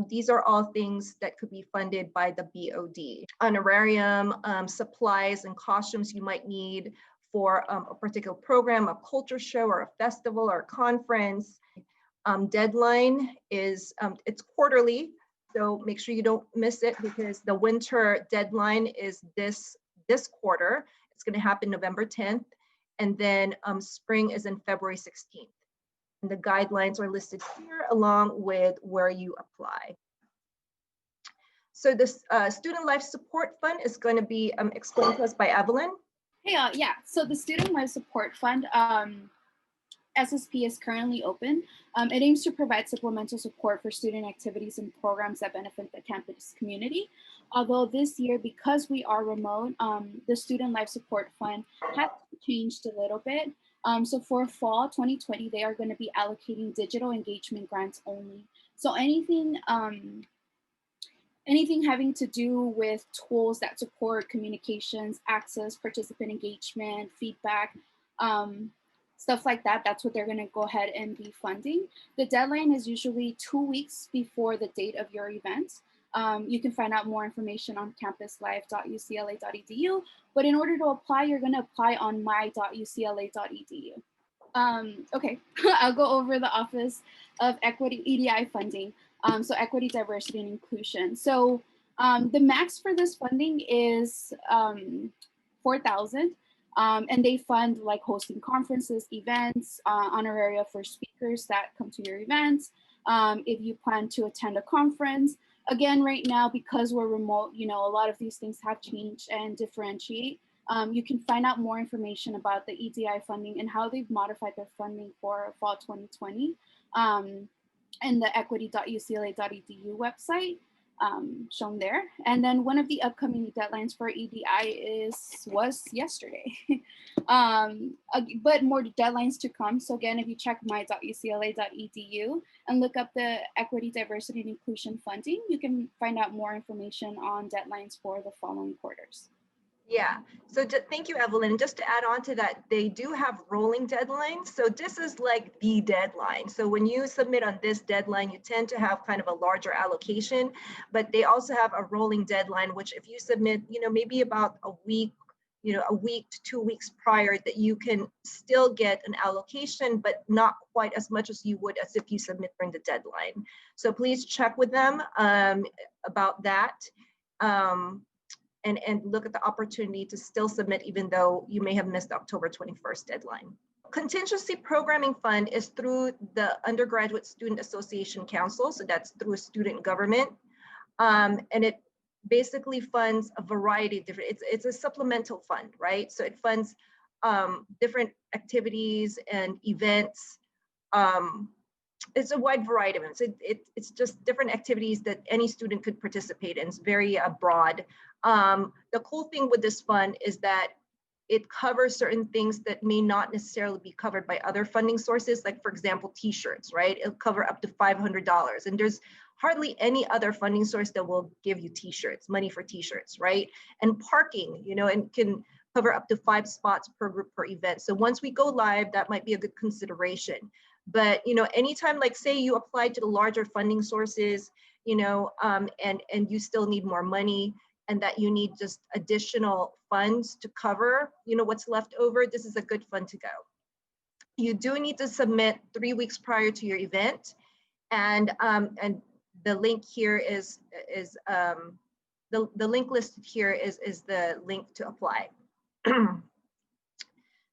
These are all things that could be funded by the BOD. Honorarium, supplies and costumes you might need for a particular program, a culture show or a festival or a conference. Deadline is, it's quarterly, so make sure you don't miss it because the winter deadline is this quarter. It's going to happen November 10th, and then spring is in February 16th. And the guidelines are listed here along with where you apply. So this Student Life Support Fund is going to be explained to us by Evelyn. Hey, yeah, so the Student Life Support Fund, SSP is currently open. It aims to provide supplemental support for student activities and programs that benefit the campus community. Although this year, because we are remote, the Student Life Support Fund has changed a little bit. So for fall 2020, they are going to be allocating digital engagement grants only. So anything having to do with tools that support communications, access, participant engagement, feedback, stuff like that, that's what they're going to go ahead and be funding. The deadline is usually 2 weeks before the date of your event. You can find out more information on campuslife.ucla.edu, but in order to apply, you're going to apply on my.ucla.edu. Okay, I'll go over the Office of Equity EDI funding. So equity, diversity, and inclusion. So the max for this funding is $4,000. And they fund like hosting conferences, events, honoraria for speakers that come to your events. If you plan to attend a conference, again, right now, because we're remote, you know, a lot of these things have changed and differentiate. You can find out more information about the EDI funding and how they've modified their funding for fall 2020 and the equity.ucla.edu website. Shown there. And then one of the upcoming deadlines for EDI was yesterday. But more deadlines to come. So again, if you check my.ucla.edu and look up the equity, diversity, and inclusion funding, you can find out more information on deadlines for the following quarters. Yeah, so thank you, Evelyn. Just to add on to that, they do have rolling deadlines. So this is like the deadline. So when you submit on this deadline, you tend to have kind of a larger allocation, but they also have a rolling deadline, which if you submit, you know, maybe about a week, you know, a week to 2 weeks prior, that you can still get an allocation, but not quite as much as you would as if you submit during the deadline. So please check with them about that. And look at the opportunity to still submit even though you may have missed the October 21st deadline. Contingency Programming Fund is through the Undergraduate Student Association Council, so that's through a student government. And it basically funds a variety of different, it's a supplemental fund, right? So it funds different activities and events. It's a wide variety of it. It's just different activities that any student could participate in. It's very broad. The cool thing with this fund is that it covers certain things that may not necessarily be covered by other funding sources, like for example, t-shirts, right? It'll cover up to $500. And there's hardly any other funding source that will give you t-shirts, money for t-shirts, right? And parking, you know, and can cover up to 5 spots per group per event. So once we go live, that might be a good consideration. But, you know, anytime, like say you apply to the larger funding sources, you know, and you still need more money and that you need just additional funds to cover, you know, what's left over, this is a good fund to go. You do need to submit 3 weeks prior to your event. And the link here is the link listed here is the link to apply.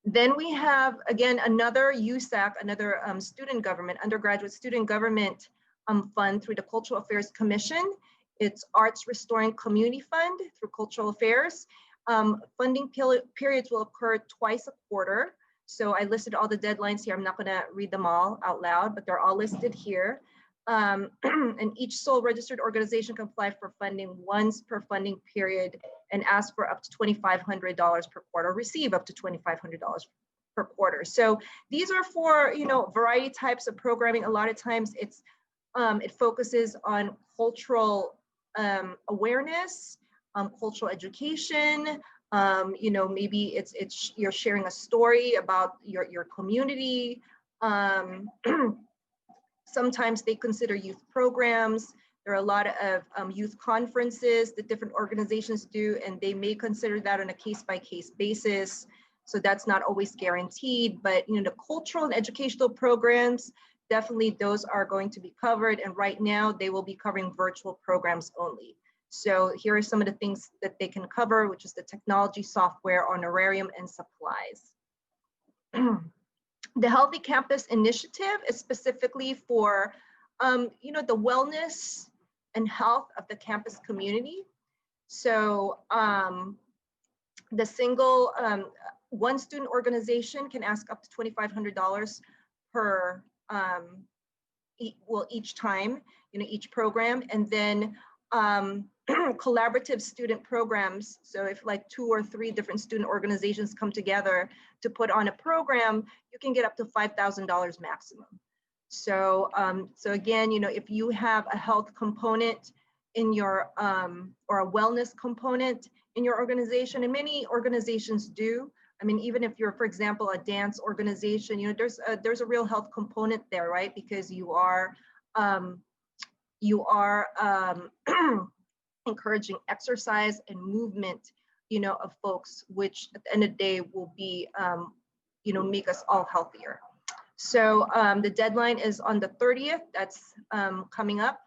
Then we have, again, another USAC, another student government, undergraduate student government fund through the Cultural Affairs Commission. It's Arts Restoring Community Fund through Cultural Affairs. Funding periods will occur twice a quarter. So I listed all the deadlines here. I'm not gonna read them all out loud, but they're all listed here. And each sole registered organization can apply for funding once per funding period and ask for up to $2,500 per quarter, receive up to $2,500 per quarter. So these are for, you know, variety types of programming. A lot of times it's it focuses on cultural awareness, cultural education. You know, maybe it's you're sharing a story about your community. Sometimes they consider youth programs. There are a lot of youth conferences that different organizations do, and they may consider that on a case-by-case basis. So that's not always guaranteed, but the cultural and educational programs, definitely those are going to be covered. And right now they will be covering virtual programs only. So here are some of the things that they can cover, which is the technology, software, honorarium, and supplies. The Healthy Campus Initiative is specifically for, the wellness and health of the campus community. So the single one student organization can ask up to $2,500 per each time, each program, and then collaborative student programs. So if like 2 or 3 different student organizations come together to put on a program, you can get up to $5,000 maximum. So so again, if you have a health component in your or a wellness component in your organization, and many organizations do. I mean, even if you're, for example, a dance organization, there's a real health component there, right? Because you are encouraging exercise and movement, of folks, which at the end of the day will be, make us all healthier. So the deadline is on the 30th. That's coming up,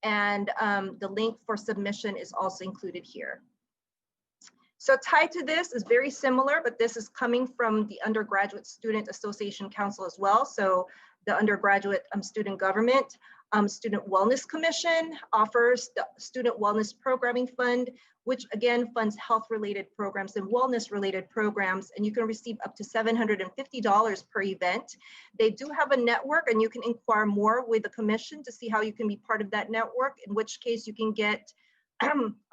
and the link for submission is also included here. So tied to this is very similar, but this is coming from the Undergraduate Student Association Council as well. So the Undergraduate Student Government Student Wellness Commission offers the Student Wellness Programming Fund, which again funds health-related programs and wellness-related programs, and you can receive up to $750 per event. They do have a network, and you can inquire more with the commission to see how you can be part of that network, in which case you can get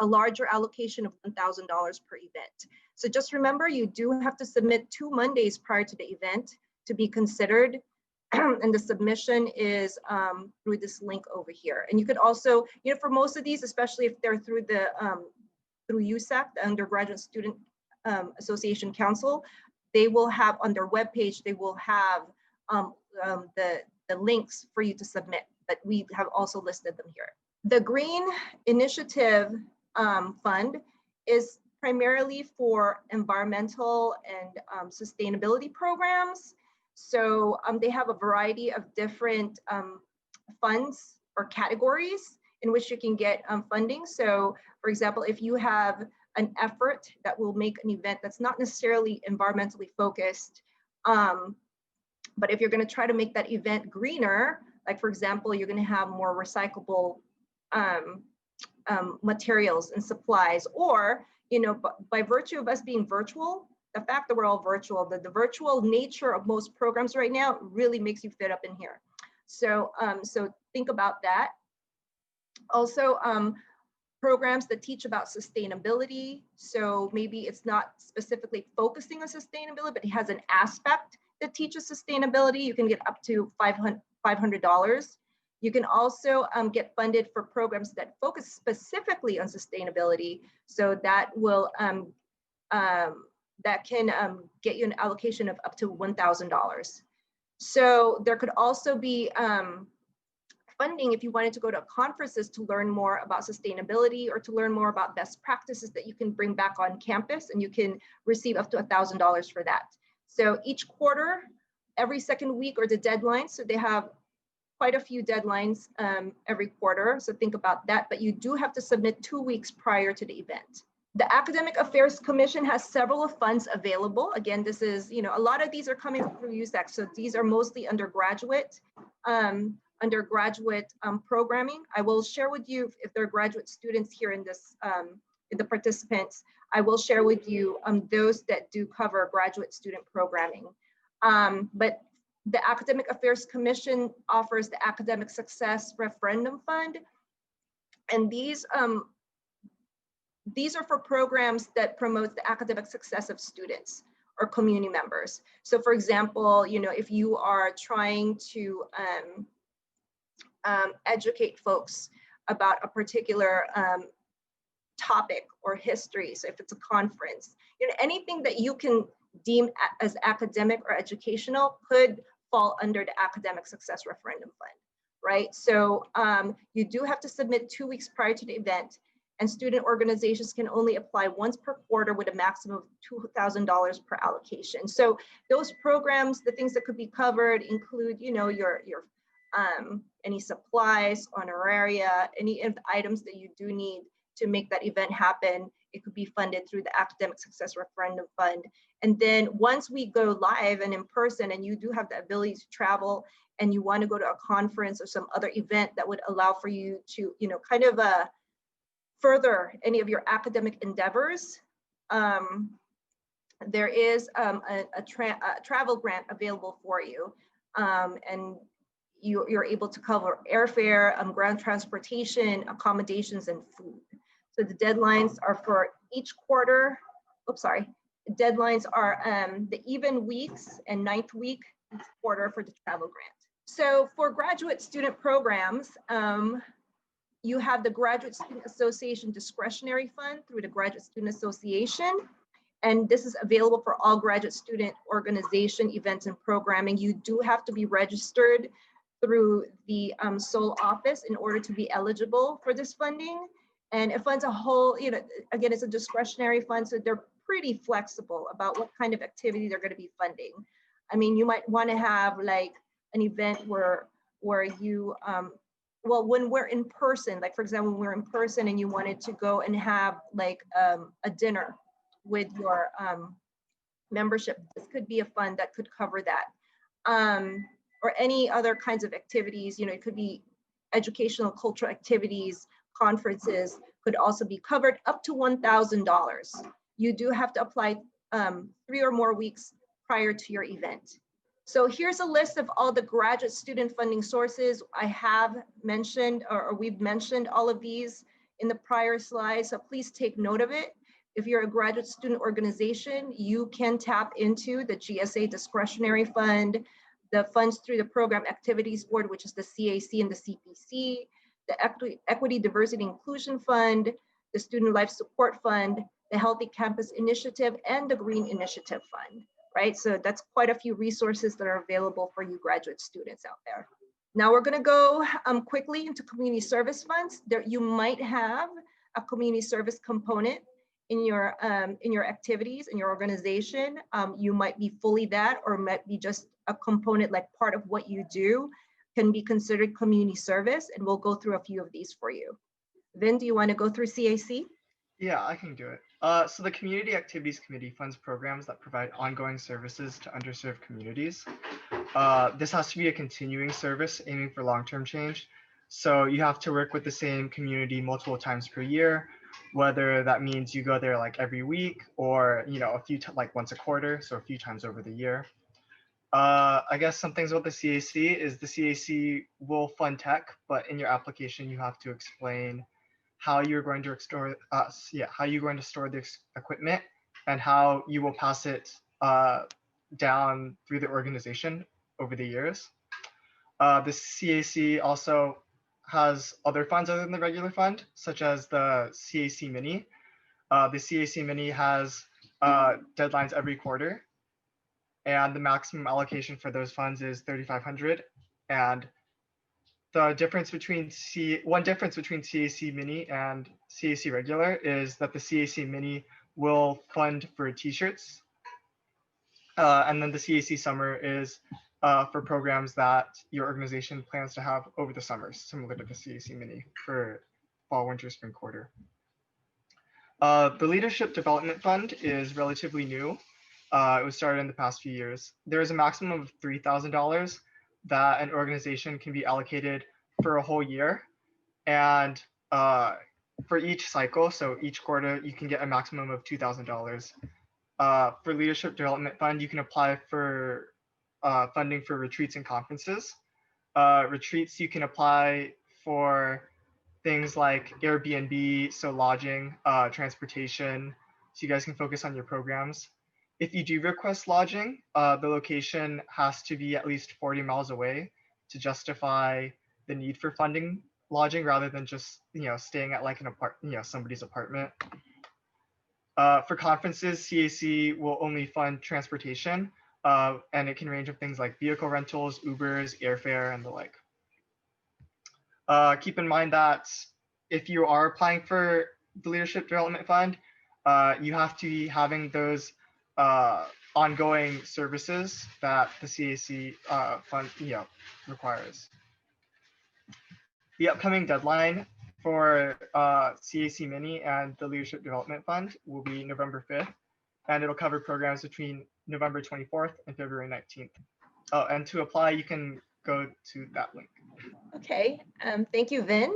a larger allocation of $1,000 per event. So just remember, you do have to submit 2 Mondays prior to the event to be considered. And the submission is through this link over here. And you could also, for most of these, especially if they're through the through USAC, the Undergraduate Student Association Council, they will have on their webpage, they will have the links for you to submit, but we have also listed them here. The Green Initiative Fund is primarily for environmental and sustainability programs. So they have a variety of different funds or categories in which you can get funding. So for example, if you have an effort that will make an event that's not necessarily environmentally focused, but if you're going to try to make that event greener, like for example, you're going to have more recyclable materials and supplies, or by virtue of us being virtual, the fact that we're all virtual, the virtual nature of most programs right now really makes you fit up in here. So so think about that. Also, programs that teach about sustainability. So maybe it's not specifically focusing on sustainability, but it has an aspect that teaches sustainability. You can get up to $500. You can also get funded for programs that focus specifically on sustainability. So that will that can get you an allocation of up to $1,000. So there could also be funding if you wanted to go to conferences to learn more about sustainability or to learn more about best practices that you can bring back on campus, and you can receive up to $1,000 for that. So each quarter, every second week or the deadline, so they have quite a few deadlines every quarter, so think about that, but you do have to submit 2 weeks prior to the event. The Academic Affairs Commission has several funds available. Again, this is, a lot of these are coming through USAC, so these are mostly undergraduate programming. I will share with you, if there are graduate students here in this, in the participants, I will share with you those that do cover graduate student programming. But the Academic Affairs Commission offers the Academic Success Referendum Fund, and these are for programs that promote the academic success of students or community members. So for example, if you are trying to educate folks about a particular topic or history, so if it's a conference, anything that you can deem as academic or educational could fall under the Academic Success Referendum Fund. right? So you do have to submit 2 weeks prior to the event, and student organizations can only apply once per quarter with a maximum of $2,000 per allocation. So those programs, the things that could be covered include, you know, your any supplies, honoraria, any of the items that you do need to make that event happen. It could be funded through the Academic Success Referendum Fund. And then once we go live and in person, and you do have the ability to travel and you want to go to a conference or some other event that would allow for you to, you know, kind of further any of your academic endeavors, there is a travel grant available for you. And you're able to cover airfare, ground transportation, accommodations, and food. So the deadlines are for each quarter. Oops, sorry. The deadlines are the even weeks and 9th week each quarter for the travel grant. So for graduate student programs, you have the Graduate Student Association Discretionary Fund through the Graduate Student Association. And this is available for all graduate student organization events and programming. You do have to be registered through the sole office in order to be eligible for this funding. And it funds a whole, you know, again, it's a discretionary fund, so they're pretty flexible about what kind of activity they're going to be funding. I mean, you might want to have like an event where you, well, when we're in person, like for example, when we're in person and you wanted to go and have like a dinner with your membership, this could be a fund that could cover that. Or any other kinds of activities, you know, it could be educational, cultural activities, conferences could also be covered up to $1,000. You do have to apply 3 or more weeks prior to your event. So here's a list of all the graduate student funding sources. I have mentioned, or we've mentioned all of these in the prior slides, so please take note of it. If you're a graduate student organization, you can tap into the GSA Discretionary Fund, the funds through the Program Activities Board, which is the CAC and the CPC, the Equity, Diversity, Inclusion Fund, the Student Life Support Fund, the Healthy Campus Initiative, and the Green Initiative Fund, right? So that's quite a few resources that are available for you graduate students out there. Now we're gonna go quickly into community service funds. There, you might have a community service component in your activities, in your organization. You might be fully that, or might be just a component, like part of what you do can be considered community service, and we'll go through a few of these for you. Vin, do you want to go through CAC? Yeah, I can do it. So the Community Activities Committee funds programs that provide ongoing services to underserved communities. This has to be a continuing service aiming for long-term change. So you have to work with the same community multiple times per year, whether that means you go there like every week or, you know, like once a quarter, so a few times over the year. I guess some things about the CAC is the CAC will fund tech, but in your application you have to explain how you're going to store how you're going to store this equipment and how you will pass it down through the organization over the years. The CAC also has other funds other than the regular fund, such as the CAC Mini. The CAC Mini has deadlines every quarter, and the maximum allocation for those funds is $3,500. And the difference between one difference between CAC Mini and CAC regular is that the CAC Mini will fund for t-shirts, and then the CAC Summer is for programs that your organization plans to have over the summers, similar to the CAC Mini for fall, winter, spring quarter. The Leadership Development Fund is relatively new. It was started in the past few years. There is a maximum of $3,000 that an organization can be allocated for a whole year. And for each cycle, so each quarter, you can get a maximum of $2,000. For Leadership Development Fund, you can apply for funding for retreats and conferences. Retreats, you can apply for things like Airbnb, so lodging, transportation, so you guys can focus on your programs. If you do request lodging, the location has to be at least 40 miles away to justify the need for funding lodging rather than just, you know, staying at like somebody's apartment. For conferences, CAC will only fund transportation, and it can range of things like vehicle rentals, Ubers, airfare, and the like. Keep in mind that if you are applying for the Leadership Development Fund, you have to be having those ongoing services that the CAC fund requires. The upcoming deadline for CAC Mini and the Leadership Development Fund will be November 5th, and it'll cover programs between November 24th and February 19th. Oh, and to apply, you can go to that link. Okay, thank you, Vin.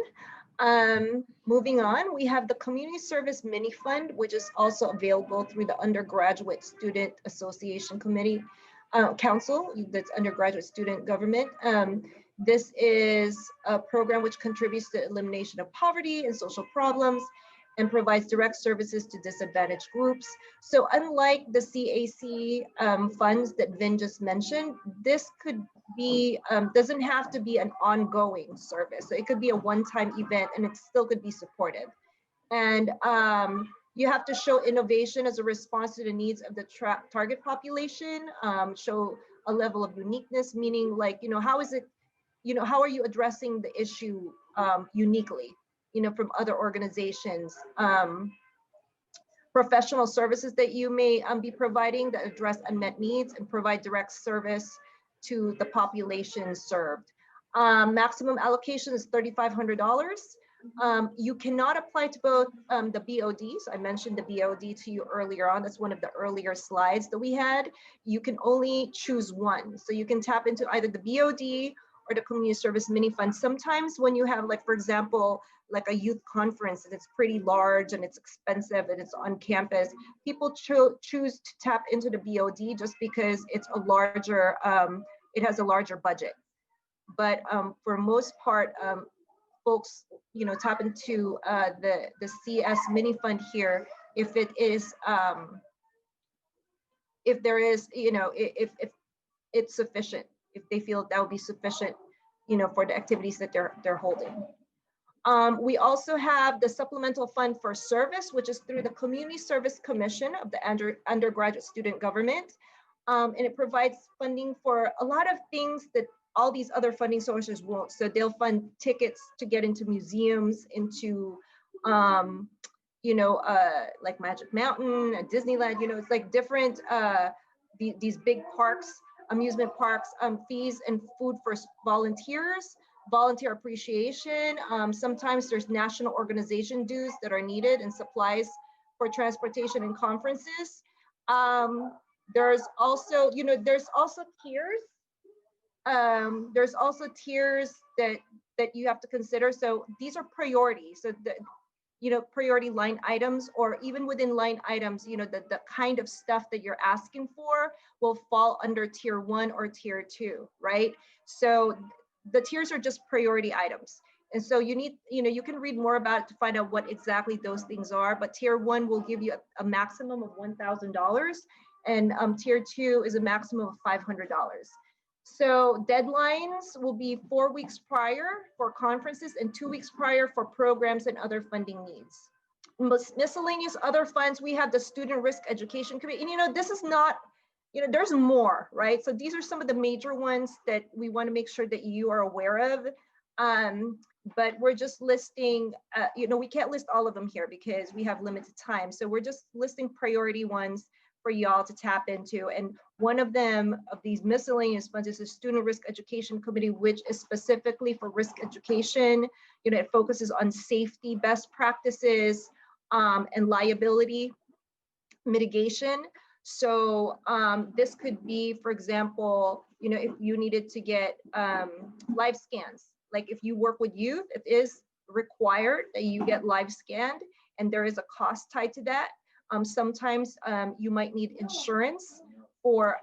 Moving on, we have the Community Service Mini Fund, which is also available through the Undergraduate Student Association Committee Council, that's undergraduate student government. This is a program which contributes to elimination of poverty and social problems and provides direct services to disadvantaged groups. So unlike the CAC funds that Vin just mentioned, this could be, doesn't have to be an ongoing service. So it could be a one-time event and it still could be supportive. And you have to show innovation as a response to the needs of the target population, show a level of uniqueness, meaning like, how is it, how are you addressing the issue uniquely, from other organizations, professional services that you may be providing that address unmet needs and provide direct service to the population served. Maximum allocation is $3,500. You cannot apply to both the BODs. I mentioned the BOD to you earlier on. That's one of the earlier slides that we had. You can only choose one. So you can tap into either the BOD or the Community Service Mini Fund. Sometimes when you have, like, for example, like a youth conference and it's pretty large and it's expensive and it's on campus, people choose to tap into the BOD just because it's a larger, it has a larger budget. But for most part, folks, tap into the CS Mini Fund here if it is, if there is, if it's sufficient, if they feel that will be sufficient, for the activities that they're holding. We also have the Supplemental Fund for Service, which is through the Community Service Commission of the Undergraduate Student Government. And it provides funding for a lot of things that all these other funding sources won't. So they'll fund tickets to get into museums, into, like Magic Mountain, Disneyland, it's like different, these big parks, amusement parks, fees and food for volunteers, volunteer appreciation. Sometimes there's national organization dues that are needed and supplies for transportation and conferences. There's also, there's also tiers. There's also tiers that you have to consider. So these are priorities. So priority line items, or even within line items, the kind of stuff that you're asking for will fall under tier 1 or tier 2, right? So the tiers are just priority items. And so you need, you can read more about it to find out what exactly those things are, but tier 1 will give you a maximum of $1,000, and tier 2 is a maximum of $500. So deadlines will be 4 weeks prior for conferences and 2 weeks prior for programs and other funding needs. Miscellaneous other funds, we have the Student Risk Education Committee. And this is not, there's more, right? So these are some of the major ones that we want to make sure that you are aware of. But we're just listing, we can't list all of them here because we have limited time. So we're just listing priority ones for y'all to tap into. And one of them, of these miscellaneous funds, is the Student Risk Education Committee, which is specifically for risk education. It focuses on safety best practices and liability mitigation. So this could be, for example, if you needed to get live scans, like if you work with youth, it is required that you get live scanned, and there is a cost tied to that. Sometimes you might need insurance for,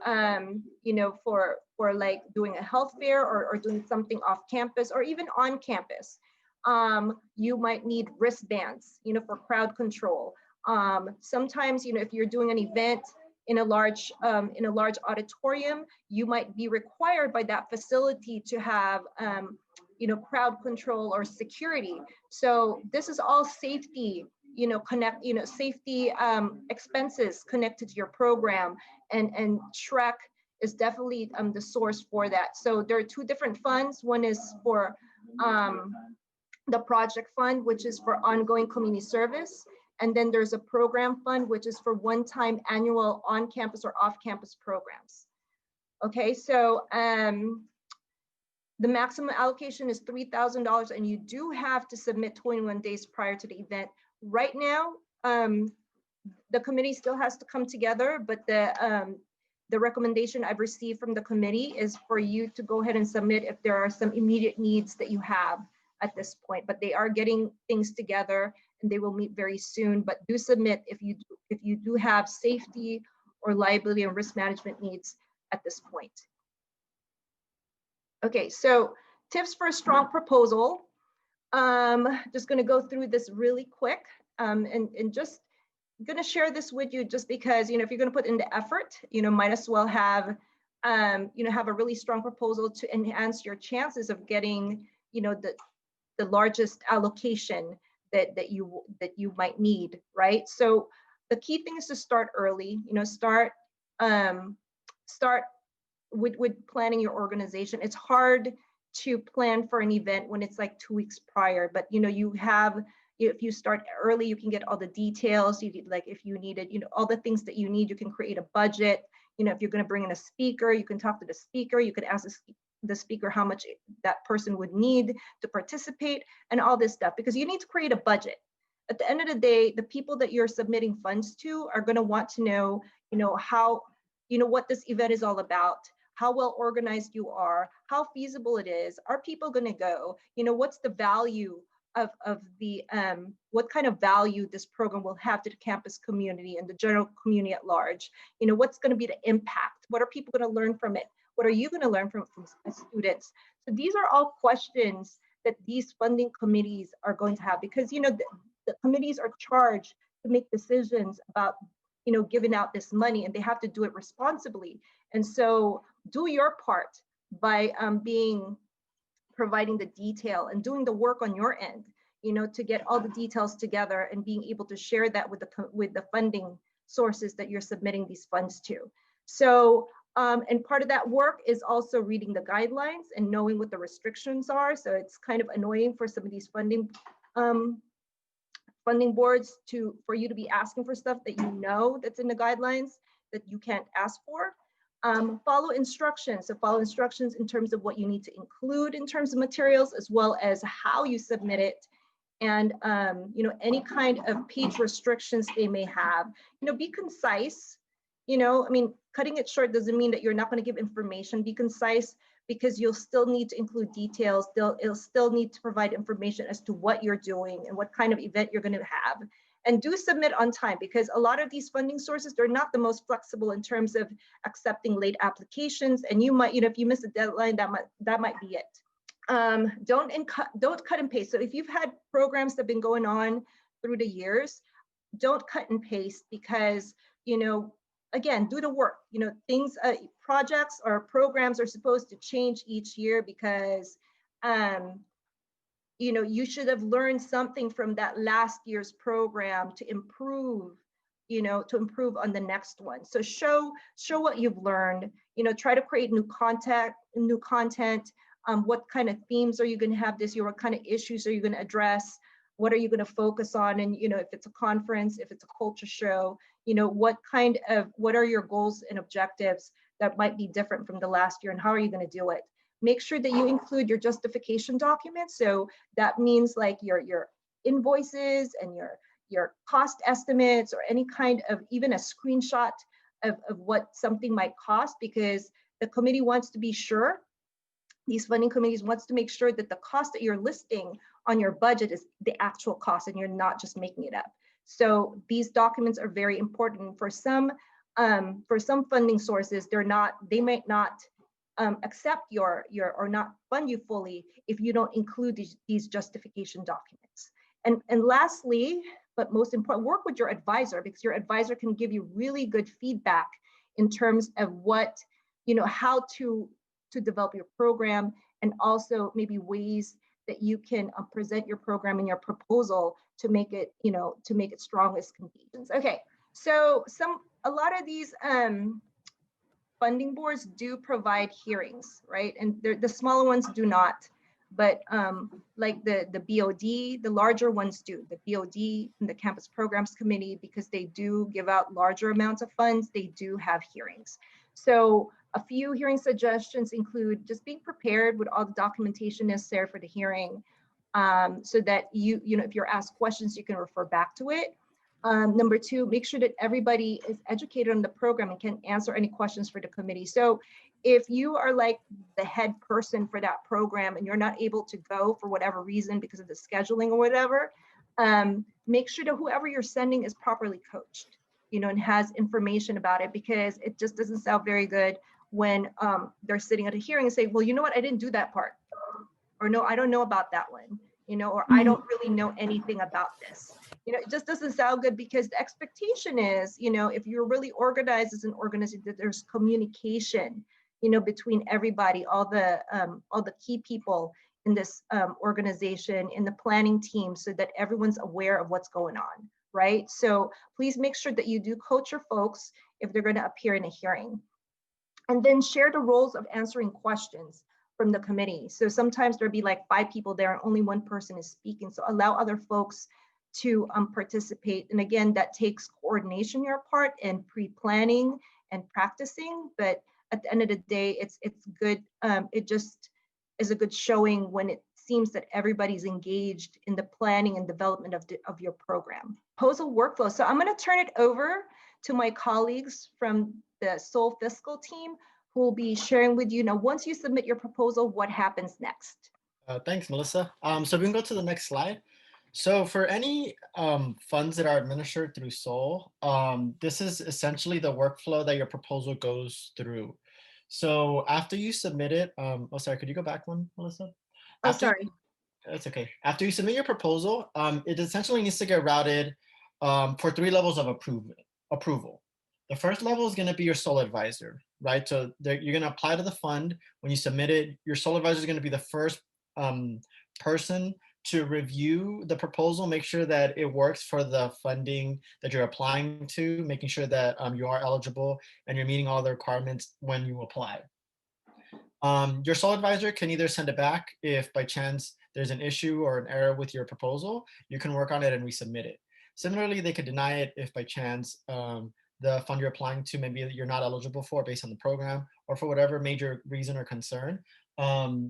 for like doing a health fair or doing something off campus or even on campus. You might need wristbands, for crowd control. Sometimes, if you're doing an event in a large auditorium, you might be required by that facility to have, crowd control or security. So this is all safety, safety expenses connected to your program, and SREC is definitely the source for that. So there are two different funds. One is for the project fund, which is for ongoing community service. And then there's a program fund, which is for one-time annual on-campus or off-campus programs. Okay, so the maximum allocation is $3,000, and you do have to submit 21 days prior to the event. Right now, the committee still has to come together, but the recommendation I've received from the committee is for you to go ahead and submit if there are some immediate needs that you have at this point. But they are getting things together, and they will meet very soon. But do submit if you do have safety or liability and risk management needs at this point. Okay, so tips for a strong proposal. Just going to go through this really quick, and just going to share this with you just because, if you're going to put in the effort, might as well have, have a really strong proposal to enhance your chances of getting, the largest allocation that you might need, right? So the key thing is to start early, start with planning your organization. It's hard to plan for an event when it's like 2 weeks prior, but if you start early, you can get all the details. You could, like, if you needed, all the things that you need, you can create a budget. If you're going to bring in a speaker, you can talk to the speaker. You could ask the speaker how much that person would need to participate and all this stuff, because you need to create a budget. At the end of the day, the people that you're submitting funds to are going to want to know, how, what this event is all about, how well organized you are, how feasible it is. Are people going to go? What's the value of the what kind of value this program will have to the campus community and the general community at large? What's going to be the impact? What are people going to learn from it? What are you going to learn from students? So these are all questions that these funding committees are going to have, because the committees are charged to make decisions about giving out this money, and they have to do it responsibly. And so do your part by providing the detail and doing the work on your end, to get all the details together and being able to share that with the funding sources that you're submitting these funds to. So, and part of that work is also reading the guidelines and knowing what the restrictions are. So it's kind of annoying for some of these funding boards for you to be asking for stuff that that's in the guidelines that you can't ask for. Follow instructions. So follow instructions in terms of what you need to include in terms of materials, as well as how you submit it, and any kind of page restrictions they may have. Be concise. Cutting it short doesn't mean that you're not going to give information. Be concise, because you'll still need to include details. It'll still need to provide information as to what you're doing and what kind of event you're going to have. And do submit on time, because a lot of these funding sources, they're not the most flexible in terms of accepting late applications. And you might, if you miss a deadline, that might be it. Don't cut and paste. So if you've had programs that have been going on through the years, don't cut and paste, because, again, do the work. Projects or programs are supposed to change each year, because you should have learned something from that last year's program to improve, on the next one. So show what you've learned, try to create new content. What kind of themes are you going to have this year? What kind of issues are you going to address? What are you going to focus on? And, if it's a conference, if it's a culture show, what are your goals and objectives that might be different from the last year, and how are you going to do it? Make sure that you include your justification documents. So that means like your invoices and your cost estimates, or any kind of, even a screenshot of what something might cost, because the committee wants to be sure, these funding committees wants to make sure that the cost that you're listing on your budget is the actual cost, and you're not just making it up. So these documents are very important. For some funding sources, they might not accept or not fund you fully if you don't include these justification documents. And lastly, but most important, work with your advisor, because your advisor can give you really good feedback in terms of what, how to develop your program, and also maybe ways that you can present your program and your proposal to make it, strong as can be. Okay, so a lot of these funding boards do provide hearings, right? And the smaller ones do not. but like the BOD, the larger ones do. The BOD and the Campus Programs Committee, because they do give out larger amounts of funds, they do have hearings. So a few hearing suggestions include just being prepared with all the documentation necessary for the hearing, so that you know, if you're asked questions, you can refer back to it. Number two, make sure that everybody is educated on the program and can answer any questions for the committee. So if you are like the head person for that program and you're not able to go for whatever reason because of the scheduling or whatever, make sure that whoever you're sending is properly coached, you know, and has information about it, because it just doesn't sound very good when they're sitting at a hearing and say, well, you know what, I didn't do that part. Or no, I don't know about that one, you know, or I don't really know anything about this. You know, it just doesn't sound good, because the expectation is, you know, if you're really organized as an organization, that there's communication, you know, between everybody, all the key people in this organization, in the planning team, so that everyone's aware of what's going on, right? So please make sure that you do coach your folks if they're going to appear in a hearing. And then share the roles of answering questions from the committee. So sometimes there'll be like 5 people there and only one person is speaking. So allow other folks to participate. And again, that takes coordination on your part and pre-planning and practicing. But at the end of the day, it's good. It just is a good showing when it seems that everybody's engaged in the planning and development of your program. Proposal workflow. So I'm going to turn it over to my colleagues from the Seoul Fiscal team, who will be sharing with you. Now, once you submit your proposal, what happens next? Thanks, Melissa. So we can go to the next slide. So for any funds that are administered through Seoul, this is essentially the workflow that your proposal goes through. So after you submit it, oh, sorry, could you go back one, Melissa? Oh, sorry. That's okay. After you submit your proposal, it essentially needs to get routed for 3 levels of approval. The first level is going to be your sole advisor, right? So you're going to apply to the fund. When you submit it, your sole advisor is going to be the first person to review the proposal, make sure that it works for the funding that you're applying to, making sure that you are eligible and you're meeting all the requirements when you apply. Your sole advisor can either send it back if by chance there's an issue or an error with your proposal. You can work on it and resubmit it. Similarly, they could deny it if by chance the fund you're applying to, maybe you're not eligible for based on the program, or for whatever major reason or concern,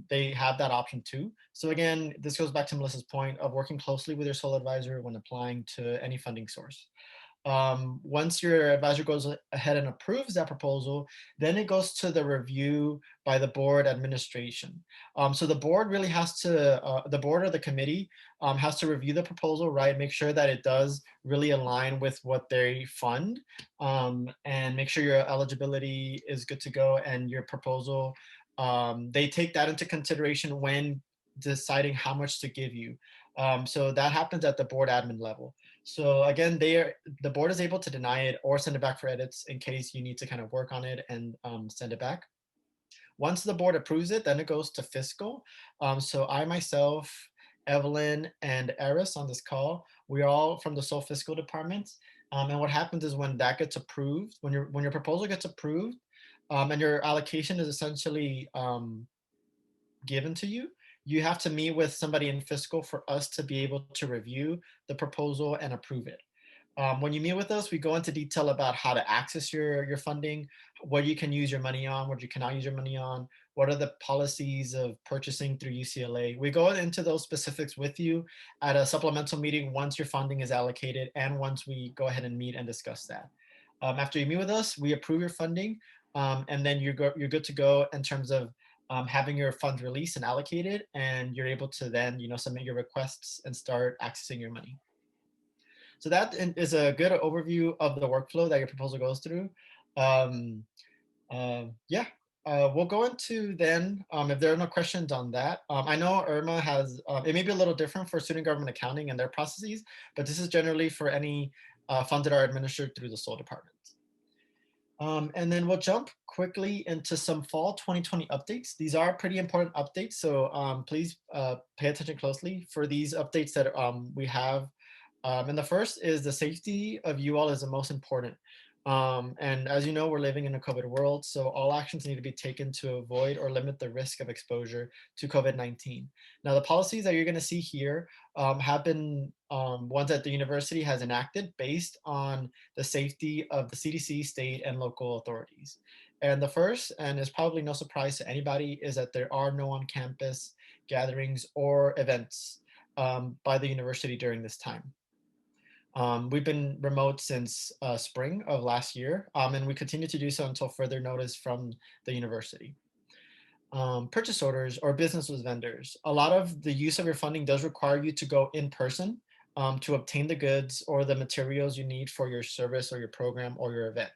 they have that option too. So again, this goes back to Melissa's point of working closely with your sole advisor when applying to any funding source. Once your advisor goes ahead and approves that proposal, then it goes to the review by the board administration. So the board really has to, the board or the committee has to review the proposal, right? Make sure that it does really align with what they fund, and make sure your eligibility is good to go and your proposal, they take that into consideration when deciding how much to give you. So that happens at the board admin level. So again, the board is able to deny it or send it back for edits in case you need to kind of work on it and send it back. Once the board approves it, then it goes to fiscal. So I myself, Evelyn, and Eris on this call, we're all from the Seoul Fiscal Department. And what happens is when that gets approved, when your proposal gets approved, and your allocation is essentially given to you, you have to meet with somebody in fiscal for us to be able to review the proposal and approve it. When you meet with us, we go into detail about how to access your funding, what you can use your money on, what you cannot use your money on, what are the policies of purchasing through UCLA. We go into those specifics with you at a supplemental meeting once your funding is allocated and once we go ahead and meet and discuss that. After you meet with us, we approve your funding, and then you're good to go in terms of having your funds released and allocated, and you're able to then submit your requests and start accessing your money. So that is a good overview of the workflow that your proposal goes through. We'll go into then, if there are no questions on that. I know Irma has, it may be a little different for student government accounting and their processes, but this is generally for any funds that are administered through the Seoul department. And then we'll jump quickly into some fall 2020 updates. These are pretty important updates, so please pay attention closely for these updates that we have. And the first is the safety of you all is the most important. And as you know, we're living in a COVID world, so all actions need to be taken to avoid or limit the risk of exposure to COVID-19. Now, the policies that you're going to see here have been ones that the university has enacted based on the safety of the CDC, state, and local authorities. And the first, and is probably no surprise to anybody, is that there are no on-campus gatherings or events by the university during this time. We've been remote since spring of last year, and we continue to do so until further notice from the university. Purchase orders or business with vendors. A lot of the use of your funding does require you to go in person to obtain the goods or the materials you need for your service or your program or your event.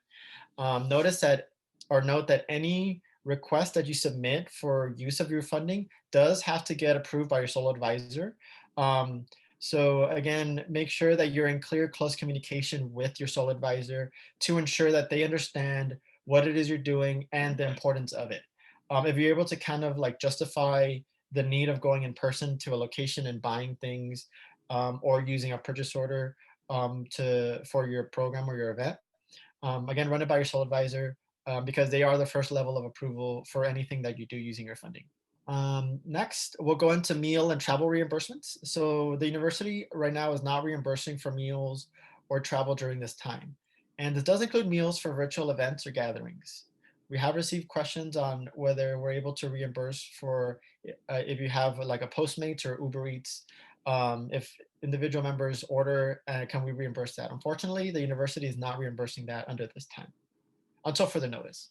Note that any request that you submit for use of your funding does have to get approved by your sole advisor. So again, make sure that you're in clear, close communication with your sole advisor to ensure that they understand what it is you're doing and the importance of it. If you're able to kind of like justify the need of going in person to a location and buying things or using a purchase order for your program or your event, again, run it by your sole advisor because they are the first level of approval for anything that you do using your funding. Next, we'll go into meal and travel reimbursements. So the university right now is not reimbursing for meals or travel during this time. And this does include meals for virtual events or gatherings. We have received questions on whether we're able to reimburse for if you have like a Postmates or Uber Eats, if individual members order, can we reimburse that? Unfortunately, the university is not reimbursing that under this time, until further notice.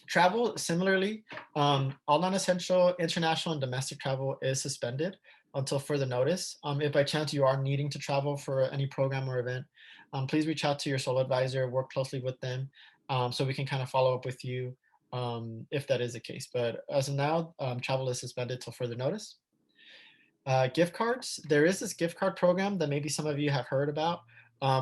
Travel, similarly, all non-essential international and domestic travel is suspended until further notice. If by chance you are needing to travel for any program or event, please reach out to your sole advisor, work closely with them so we can kind of follow up with you if that is the case. But as of now, travel is suspended till further notice. Gift cards, there is this gift card program that maybe some of you have heard about.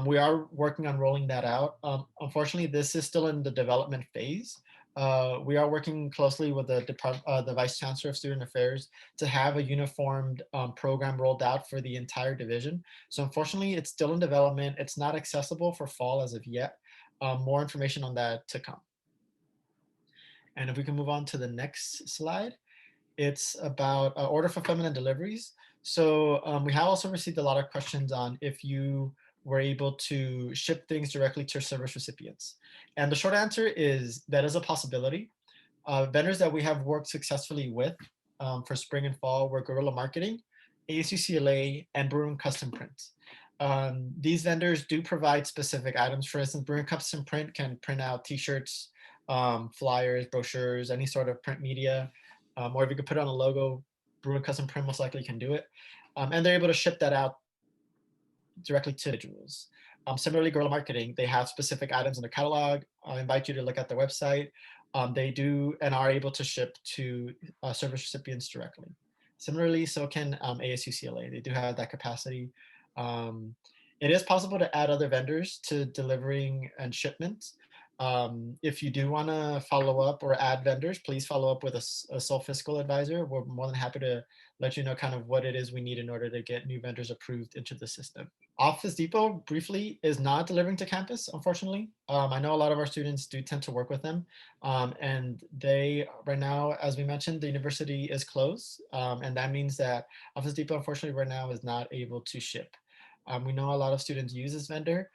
We are working on rolling that out. Unfortunately, this is still in the development phase. We are working closely with the Vice Chancellor of Student Affairs to have a uniformed program rolled out for the entire division. So unfortunately, it's still in development. It's not accessible for fall as of yet. More information on that to come. And if we can move on to the next slide, it's about order fulfillment and deliveries. So we have also received a lot of questions on if you were able to ship things directly to your service recipients. And the short answer is that is a possibility. Vendors that we have worked successfully with for spring and fall were Guerrilla Marketing, ASUCLA, and Bruin Custom Print. These vendors do provide specific items. For instance, Bruin Custom Print can print out t-shirts, flyers, brochures, any sort of print media, or if you could put on a logo, Bruin Custom Print most likely can do it. And they're able to ship that out directly to individuals. Similarly, Guerrilla Marketing, they have specific items in the catalog. I invite you to look at the website. They do and are able to ship to service recipients directly. Similarly, so can ASUCLA. They do have that capacity. It is possible to add other vendors to delivering and shipments. If you do want to follow up or add vendors, please follow up with a sole fiscal advisor. We're more than happy to let you know kind of what it is we need in order to get new vendors approved into the system. Office Depot, briefly, is not delivering to campus, unfortunately. I know a lot of our students do tend to work with them. And they, right now, as we mentioned, the university is closed. And that means that Office Depot, unfortunately, right now is not able to ship. We know a lot of students use this vendor.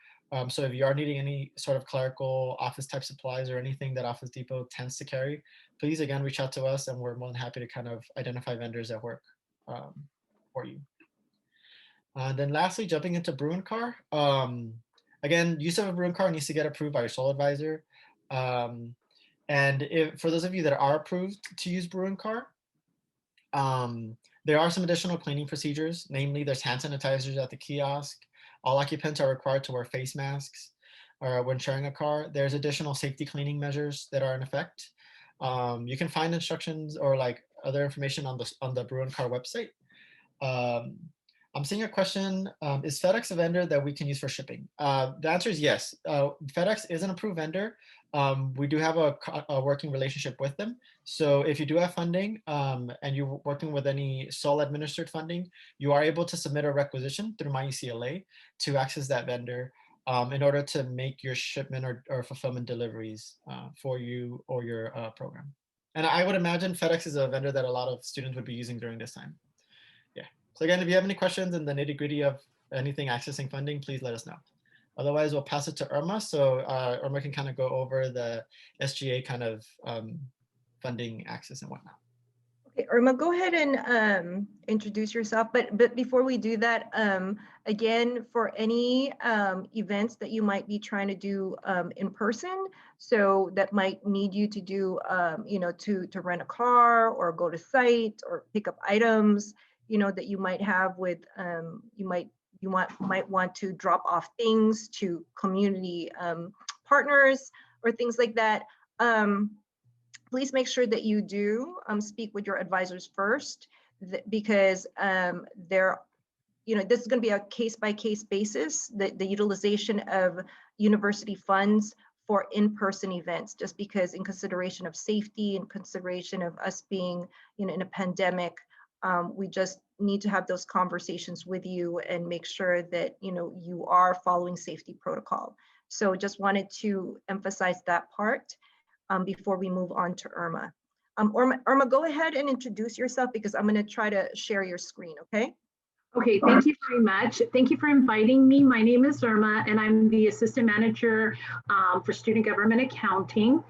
So if you are needing any sort of clerical office type supplies or anything that Office Depot tends to carry, please again reach out to us and we're more than happy to kind of identify vendors that work for you. Then lastly, jumping into Bruin Car. Again, use of a Bruin Car needs to get approved by your sole advisor. And for those of you that are approved to use Bruin Car, there are some additional cleaning procedures. Namely, there's hand sanitizers at the kiosk. All occupants are required to wear face masks when sharing a car. There's additional safety cleaning measures that are in effect. You can find instructions or like other information on the Bruin Car website. I'm seeing a question, is FedEx a vendor that we can use for shipping? The answer is yes. FedEx is an approved vendor. We do have a working relationship with them. So if you do have funding and you're working with any sole administered funding, you are able to submit a requisition through MyUCLA to access that vendor. in order to make your shipment or fulfillment deliveries for you or your program. And I would imagine FedEx is a vendor that a lot of students would be using during this time. Yeah. So again, if you have any questions in the nitty-gritty of anything accessing funding, please let us know. Otherwise, we'll pass it to Irma. So Irma can kind of go over the SGA kind of funding access and whatnot. Okay, Irma, go ahead and introduce yourself. But before we do that, again, for any events that you might be trying to do in person, so that might need you to do, to rent a car or go to site or pick up items, that you might have with, you might want to drop off things to community partners or things like that. Please make sure that you do speak with your advisors first, because this is going to be a case-by-case basis, the utilization of university funds for in-person events, just because in consideration of safety and consideration of us being in a pandemic, we just need to have those conversations with you and make sure that you are following safety protocol. So just wanted to emphasize that part before we move on to Irma. Irma, go ahead and introduce yourself, because I'm going to try to share your screen, okay? Okay, thank you very much. Thank you for inviting me. My name is Irma, and I'm the Assistant Manager for Student Government Accounting.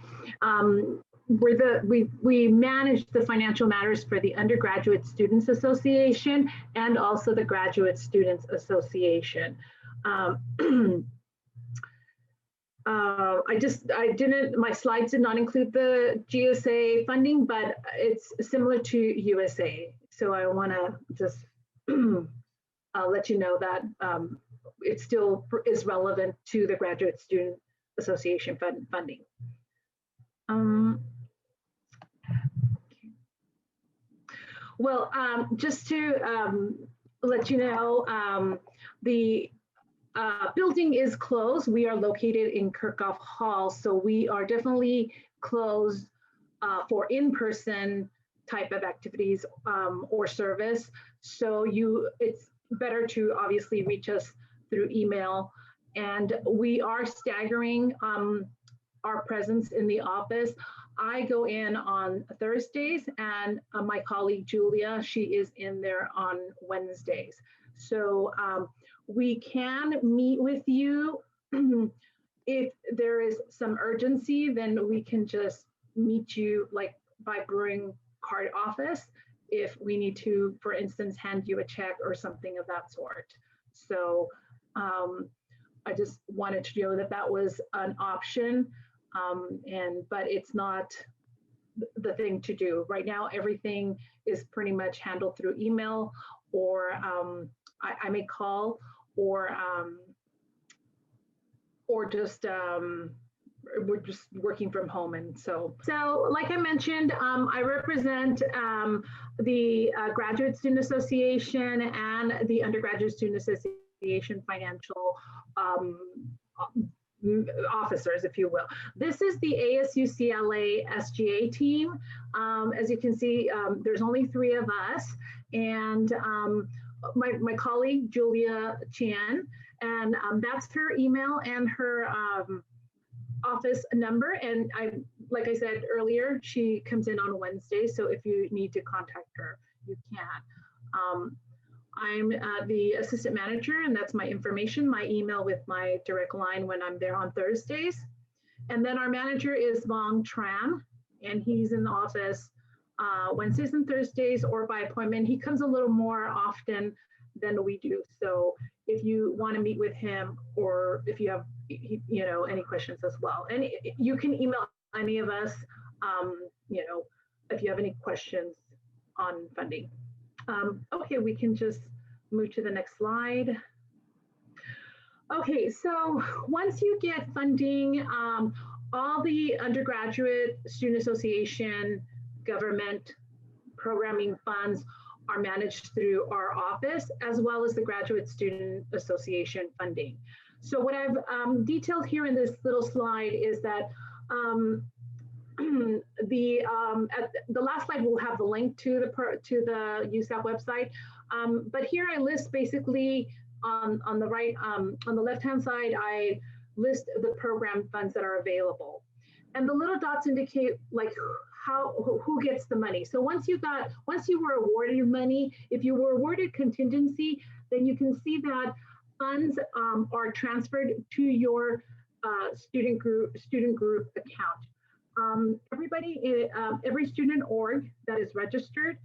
We manage the financial matters for the Undergraduate Students Association and also the Graduate Students Association. My slides did not include the GSA funding, but it's similar to USA. So I want to just let you know that it still is relevant to the Graduate Student Association funding. Just to let you know, the building is closed. We are located in Kirchhoff Hall, so we are definitely closed for in-person type of activities or service. So it's better to obviously reach us through email. And we are staggering our presence in the office. I go in on Thursdays, and my colleague Julia, she is in there on Wednesdays. So we can meet with you. If there is some urgency, then we can just meet you like by Brewing Card office if we need to, for instance, hand you a check or something of that sort. So I just wanted to know that that was an option, but it's not the thing to do. Right now, everything is pretty much handled through email, or I may call, or just we're just working from home. And so like I mentioned, I represent the Graduate Student Association and the Undergraduate Student Association financial officers, if you will. This is the ASUCLA SGA team. As you can see, there's only 3 of us, and my colleague Julia Chan, and that's her email and her office number. And like I said earlier, she comes in on Wednesday, so if you need to contact her, you can. I'm the assistant manager, and that's my information, my email with my direct line when I'm there on Thursdays. And then our manager is Long Tran, and he's in the office Wednesdays and Thursdays or by appointment. He comes a little more often than we do. So if you want to meet with him, or if you have any questions as well, and you can email any of us, if you have any questions on funding. Okay, we can just move to the next slide. Okay, so once you get funding, all the Undergraduate Student Association government programming funds are managed through our office, as well as the Graduate Student Association funding. So what I've detailed here in this little slide is that at the last slide will have the link to the USAP website, but here I list basically on the right, on the left-hand side, I list the program funds that are available. And the little dots indicate like who gets the money. So once you were awarded money, if you were awarded contingency, then you can see that funds are transferred to your student group account. Every student org that is registered,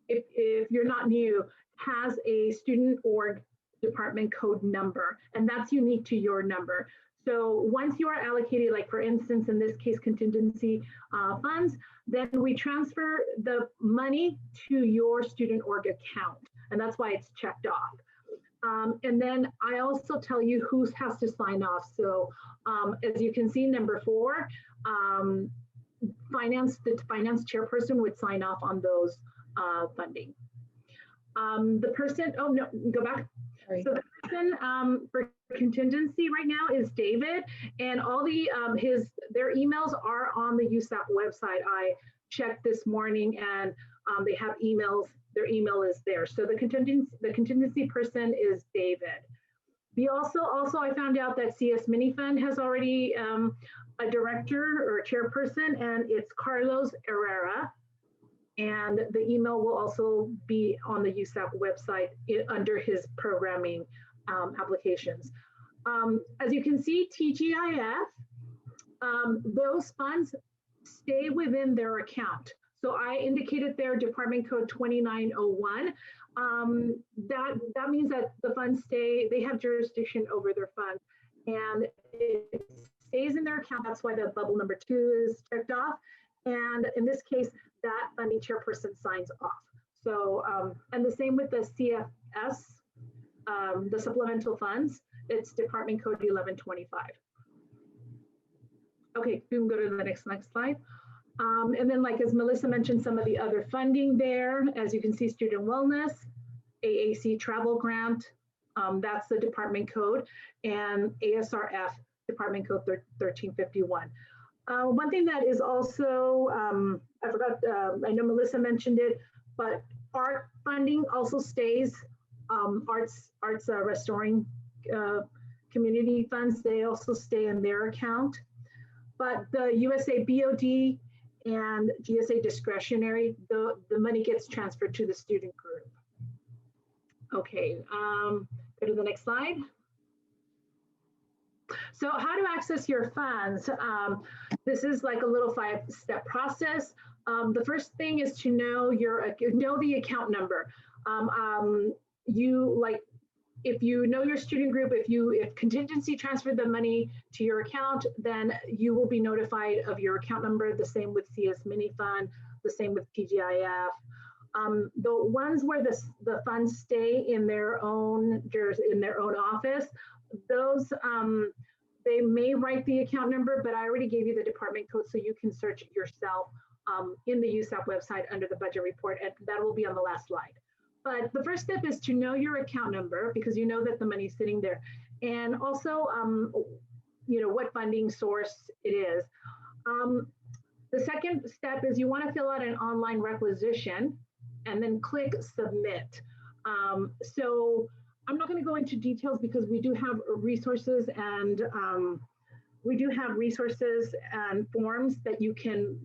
if you're not new, has a student org department code number, and that's unique to your number. So once you are allocated, like for instance, in this case, contingency funds, then we transfer the money to your student org account, and that's why it's checked off. And then I also tell you who has to sign off. So as you can see, number 4, the finance chairperson would sign off on those funding. The person, oh no, go back. Sorry. So the person for contingency right now is David, and all the their emails are on the USAP website. I checked this morning, and they have emails. Their email is there. So the contingency person is David. We also I found out that CS Mini Fund has already a director or a chairperson, and it's Carlos Herrera. And the email will also be on the USAP website under his programming applications. As you can see, TGIF, those funds stay within their account. So I indicated their department code 2901. That means that the funds they have jurisdiction over their funds, and it stays in their account. That's why the bubble number 2 is checked off. And in this case, that funding chairperson signs off. So, and the same with the CFS, the supplemental funds, it's department code 1125. Okay, we can go to the next slide. And then, like as Melissa mentioned, some of the other funding there, as you can see, student wellness, AAC travel grant, that's the department code, and ASRF department code 1351. One thing that is also, I forgot, I know Melissa mentioned it, but art funding also stays, arts restoring community funds, they also stay in their account. But the USA BOD and GSA discretionary, the money gets transferred to the student group. Okay, go to the next slide. So how to access your funds? This is like a little 5-step process. The first thing is to know the account number. If you know your student group, if contingency transferred the money to your account, then you will be notified of your account number. The same with CS Mini Fund, the same with TGIF. The ones where the funds stay in their own office, those they may write the account number, but I already gave you the department code, so you can search it yourself in the USAP website under the budget report, and that will be on the last slide. But the first step is to know your account number, because you know that the money's sitting there, and also what funding source it is. The second step is you want to fill out an online requisition and then click submit. So I'm not going to go into details because we do have resources and forms that you can,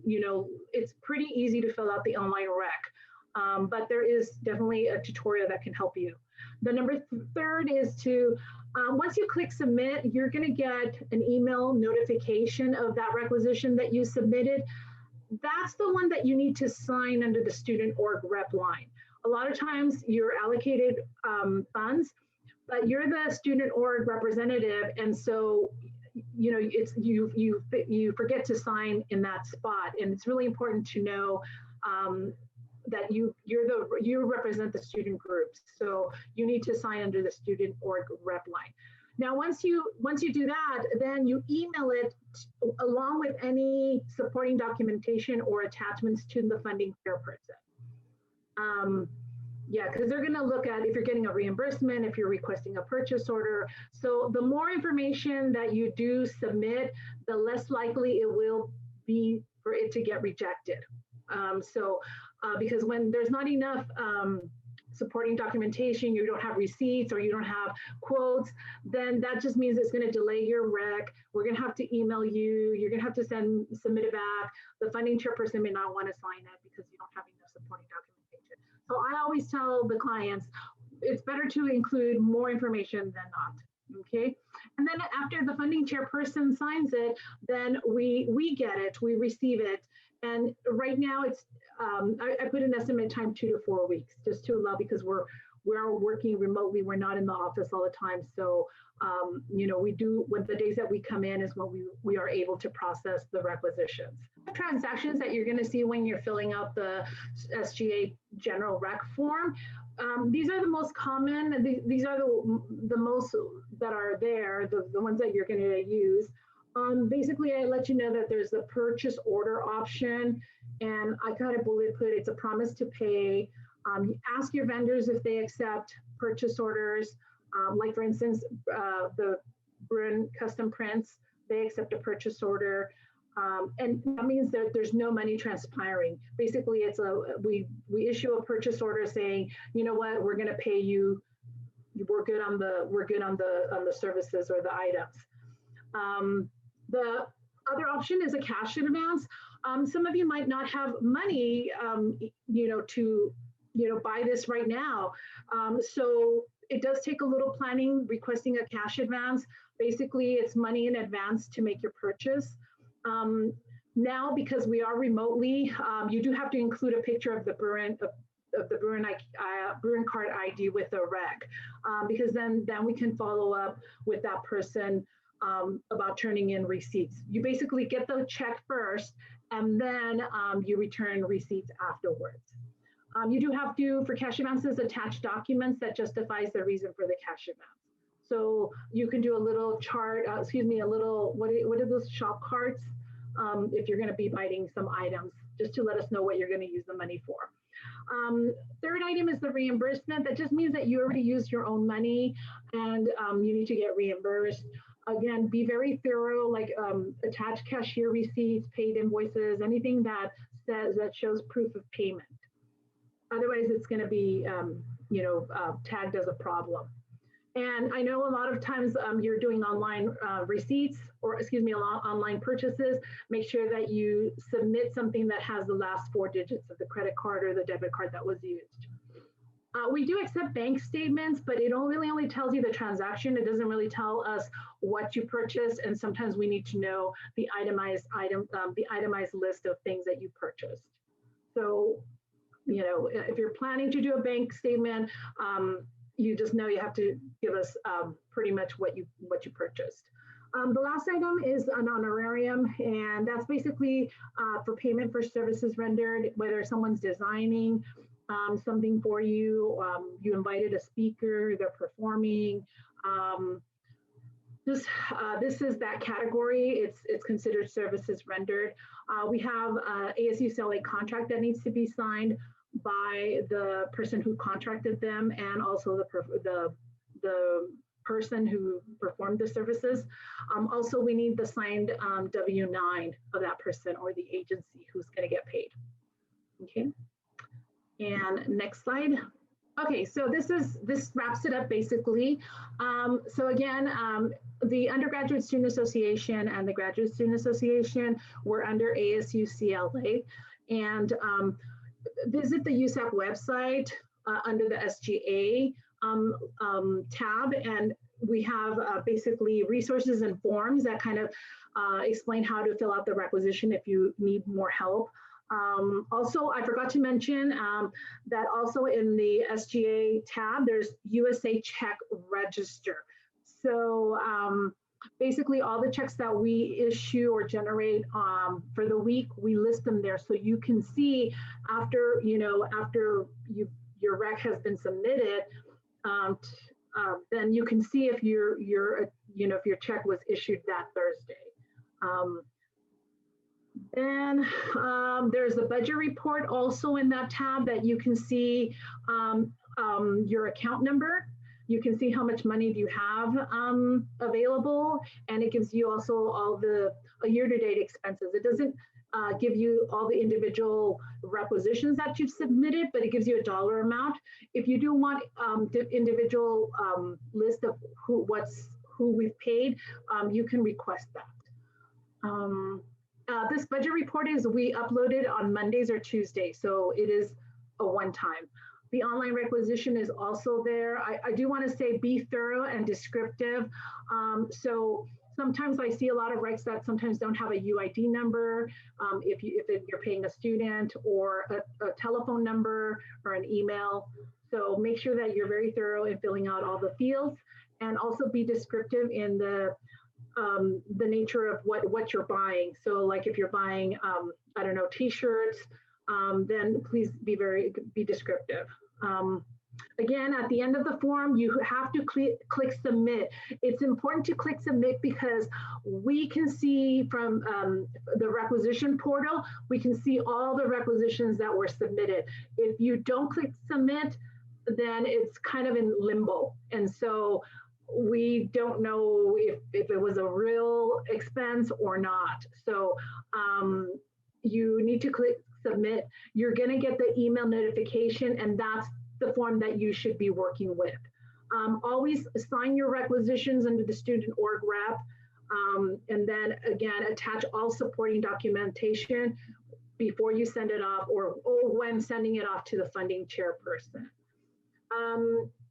it's pretty easy to fill out the online rec, but there is definitely a tutorial that can help you. The third is to, once you click submit, you're going to get an email notification of that requisition that you submitted. That's the one that you need to sign under the student org rep line. A lot of times you're allocated funds, but you're the student org representative, and so you forget to sign in that spot, and it's really important to know that you represent the student groups, so you need to sign under the student org rep line. Now, once you do that, then you email it along with any supporting documentation or attachments to the funding chairperson. Yeah, because they're going to look at if you're getting a reimbursement, if you're requesting a purchase order. So the more information that you do submit, the less likely it will be for it to get rejected. Because when there's not enough supporting documentation, you don't have receipts, or you don't have quotes, then that just means it's going to delay your rec. We're going to have to email you. You're going to have to submit it back. The funding chairperson may not want to sign it because you don't have enough supporting documentation. So I always tell the clients, it's better to include more information than not. Okay. And then after the funding chairperson signs it, then we get it, we receive it. And right now it's, I put an estimate time 2 to 4 weeks, just to allow, because we're working remotely. We're not in the office all the time. So, you know, we do, when the days that we come in is when we are able to process the requisitions. Transactions that you're going to see when you're filling out the SGA general rec form. These are the most common, these are the most that are there, the ones that you're going to use. Basically, I let you know that there's a purchase order option, and I kind of bullet put it's a promise to pay. You ask your vendors if they accept purchase orders. Like for instance, the Bruin Custom Prints, they accept a purchase order. And that means that there's no money transpiring. Basically, it's we issue a purchase order saying, you know what, we're going to pay you. We're good on the services or the items. The other option is a cash in advance. Some of you might not have money, you know, to buy this right now. So it does take a little planning, requesting a cash advance. Basically, it's money in advance to make your purchase. Now, because we are remotely, you do have to include a picture of the Bruin Bruin card ID with a rec, because then we can follow up with that person about turning in receipts. You basically get the check first, and then you return receipts afterwards. You do have to, for cash advances, attach documents that justifies the reason for the cash advance. So you can do a little chart, a little, what are those shop carts? If you're going to be buying some items, just to let us know what you're going to use the money for. Third item is the reimbursement. That just means that you already used your own money and you need to get reimbursed. Again, be very thorough, like attach cashier receipts, paid invoices, anything that shows proof of payment. Otherwise, it's going to be, tagged as a problem. And I know a lot of times you're doing online receipts, or online purchases. Make sure that you submit something that has the last 4 digits of the credit card or the debit card that was used. We do accept bank statements, but it really only tells you the transaction. It doesn't really tell us what you purchased, and sometimes we need to know the itemized list of things that you purchased. So, if you're planning to do a bank statement, you just know you have to give us pretty much what you purchased. The last item is an honorarium, and that's basically for payment for services rendered, whether someone's designing something for you, you invited a speaker, they're performing. This is that category. It's considered services rendered. We have ASUCLA contract that needs to be signed by the person who contracted them, and also the person who performed the services. Also, we need the signed W-9 of that person or the agency who's going to get paid. Okay, and next slide. Okay, so this wraps it up basically. So again, the Undergraduate Student Association and the Graduate Student Association were under ASUCLA, and visit the USAC website under the SGA tab, and we have basically resources and forms that kind of explain how to fill out the requisition if you need more help. Also, I forgot to mention that also in the SGA tab, there's USA Check Register. So basically all the checks that we issue or generate for the week, we list them there. So you can see after your rec has been submitted, then you can see if if your check was issued that Thursday. Then there's the budget report also in that tab that you can see your account number. You can see how much money do you have available, and it gives you also all the year-to-date expenses. It doesn't, give you all the individual requisitions that you've submitted, but it gives you a dollar amount. If you do want the individual list of who we've paid, you can request that. This budget report we upload it on Mondays or Tuesdays, so it is a one-time. The online requisition is also there. I do want to say be thorough and descriptive. So sometimes I see a lot of recs that sometimes don't have a UID number if you're paying a student, or a telephone number or an email. So make sure that you're very thorough in filling out all the fields, and also be descriptive in the nature of what you're buying. So like if you're buying, I don't know, t-shirts, then please be descriptive. Again, at the end of the form, you have to click submit. It's important to click submit because we can see from the requisition portal, we can see all the requisitions that were submitted. If you don't click submit, then it's kind of in limbo. And so we don't know if it was a real expense or not. So you need to click submit. You're going to get the email notification, and that's the form that you should be working with. Always assign your requisitions under the student org rep, and then again, attach all supporting documentation before you send it off, or when sending it off to the funding chairperson.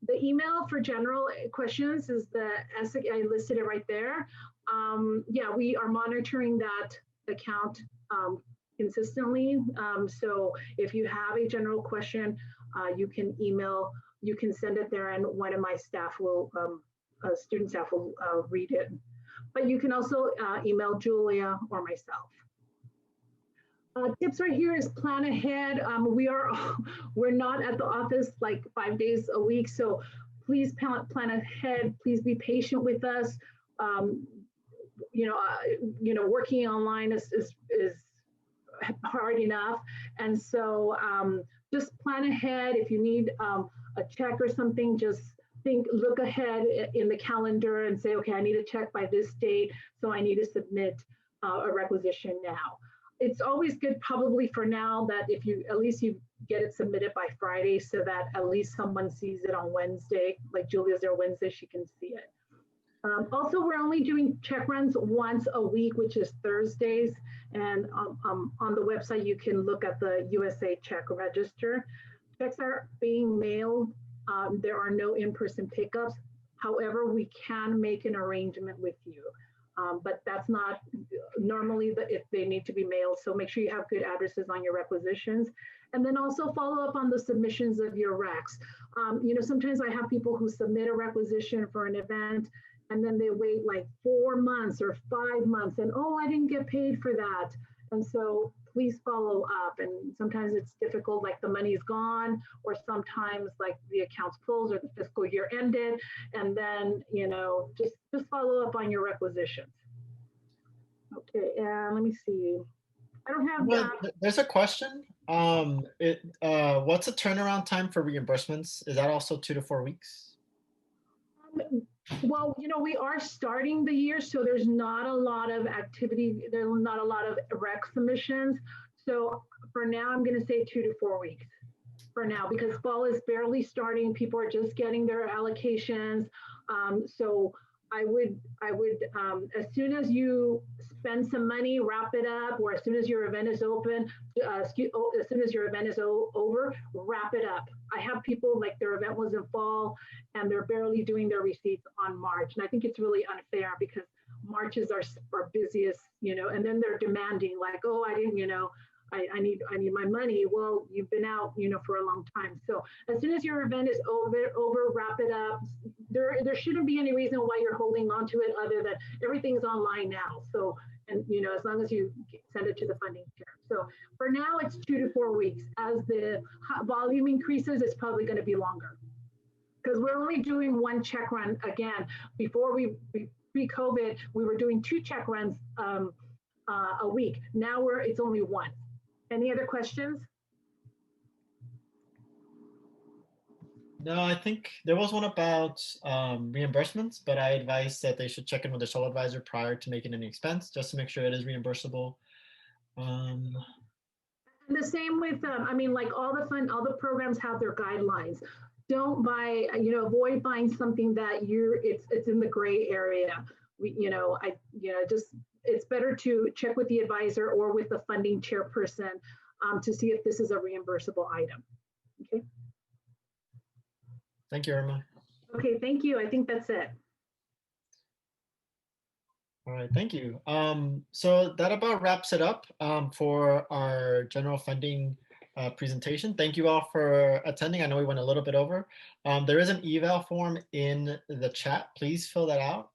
The email for general questions is I listed it right there. Yeah, we are monitoring that account consistently. So if you have a general question, you can send it there, and one of my staff student staff will read it. But you can also email Julia or myself. Tips right here is plan ahead. We're not at the office like 5 days a week, so please plan ahead. Please be patient with us. Working online is hard enough, and so just plan ahead. If you need a check or something, just look ahead in the calendar and say, okay, I need a check by this date, so I need to submit a requisition now. It's always good, probably for now, that if at least you get it submitted by Friday, so that at least someone sees it on Wednesday. Like Julia's there Wednesday, she can see it. Also, we're only doing check runs once a week, which is Thursdays. And on the website, you can look at the USA check register. Checks are being mailed. There are no in-person pickups. However, we can make an arrangement with you. But that's not normally if they need to be mailed. So make sure you have good addresses on your requisitions. And then also follow up on the submissions of your recs. Sometimes I have people who submit a requisition for an event, and then they wait like 4 months or 5 months, and oh, I didn't get paid for that. And so please follow up. And sometimes it's difficult, like the money's gone, or sometimes like the account's closed or the fiscal year ended. And then, just follow up on your requisitions. Okay, let me see. I don't have that. There's a question. What's the turnaround time for reimbursements? Is that also 2 to 4 weeks? Well, we are starting the year, so there's not a lot of activity. There's not a lot of rec submissions. So for now, I'm going to say 2 to 4 weeks for now, because fall is barely starting. People are just getting their allocations. So I would, as soon as you spend some money, wrap it up, or as soon as your event is open, as soon as your event is over, wrap it up. I have people like their event was in fall and they're barely doing their receipts on March. And I think it's really unfair, because March is our busiest, and then they're demanding like, oh, I didn't, I need my money. Well, you've been out, for a long time. So as soon as your event is over, wrap it up. There shouldn't be any reason why you're holding on to it, other than everything's online now. So, and as long as you send it to the funding chair. So for now, it's 2 to 4 weeks. As the volume increases, it's probably going to be longer, because we're only doing 1 check run. Again, before pre-COVID, we were doing 2 check runs a week. Now it's only 1. Any other questions? No, I think there was one about reimbursements, but I advised that they should check in with their sole advisor prior to making any expense, just to make sure it is reimbursable. Um, And the same with, I mean, like all the programs have their guidelines. Don't buy, avoid buying something that it's in the gray area. It's better to check with the advisor or with the funding chairperson to see if this is a reimbursable item. Okay. Thank you, Irma. Okay, thank you. I think that's it. All right, thank you. So that about wraps it up for our general funding presentation. Thank you all for attending. I know we went a little bit over. There is an eval form in the chat. Please fill that out.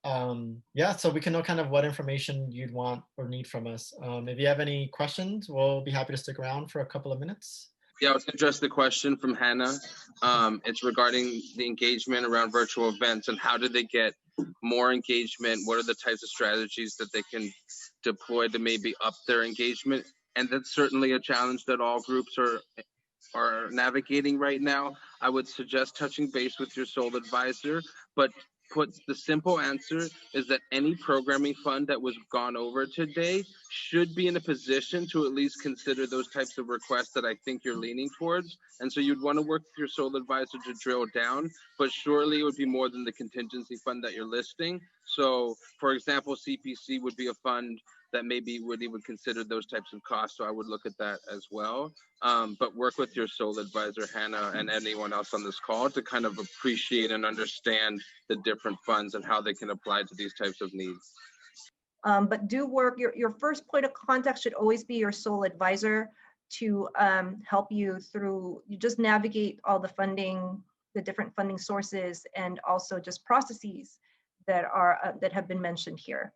Yeah, so we can know kind of what information you'd want or need from us. If you have any questions, we'll be happy to stick around for a couple of minutes. Yeah, I was going to address the question from Hannah. It's regarding the engagement around virtual events and how do they get more engagement? What are the types of strategies that they can deploy to maybe up their engagement? And that's certainly a challenge that all groups are navigating right now. I would suggest touching base with your sole advisor, but the simple answer is that any programming fund that was gone over today should be in a position to at least consider those types of requests that I think you're leaning towards. And so you'd want to work with your sole advisor to drill down, but surely it would be more than the contingency fund that you're listing. So for example, CPC would be a fund that maybe would even consider those types of costs. So I would look at that as well. But work with your sole advisor, Hannah, and anyone else on this call to kind of appreciate and understand the different funds and how they can apply to these types of needs. But do work, your first point of contact should always be your sole advisor to help you through, you just navigate all the funding, the different funding sources, and also just processes that have been mentioned here.